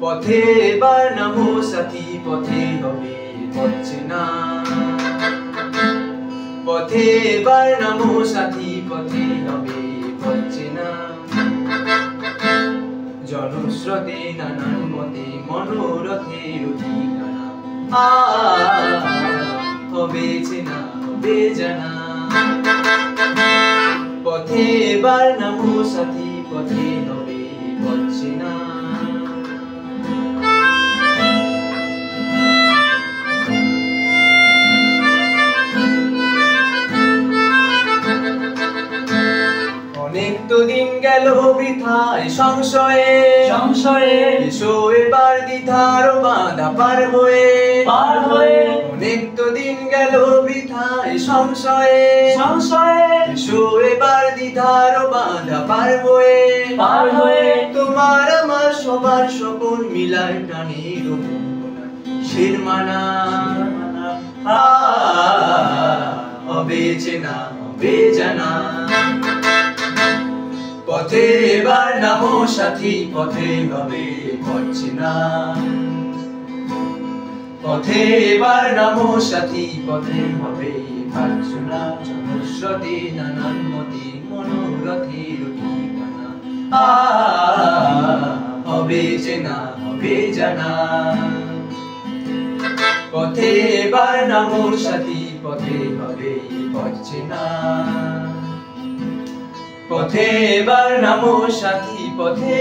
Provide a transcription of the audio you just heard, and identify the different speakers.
Speaker 1: পথে এবার নামো সাথী, পথে হবে পথ চেনা। পথে এবার নামো সাথী, পথে হবে পথ চেনা। জনস্রোতে নানান মতে মনোরথের ঠিকানা। হবে চেনা, হবে জানা। পথে এবার নামো সাথী, পথে হবে পথ চেনা। অনেক তো দিন গেল বৃথায় সংশয়ে
Speaker 2: সংশয়ে,
Speaker 1: এসো এবার দ্বিধার বাঁধা পার হয়ে। অনেক তো দিন গেল বৃথায় সংশয়ে
Speaker 2: সংশয়ে,
Speaker 1: এসো এবার দ্বিধার বাঁধা পার হয়ে। তোমার আমার সবার সকল মিলায় প্রাণীর কিসের মানা। হবে চেনা, হবে জানা। পথে এবার নামো সাথী, পথে হবে পথ চেনা। পথে এবার নামো সাথী, পথে হবে পথ চেনা। জনস্রোতে নানান মতে মনোরথের ঠিকানা। হবে চেনা, হবে জানা। পথে এবার নামো সাথী, পথে হবে পথ চেনা। পথে এবার নামো সাথী, পথে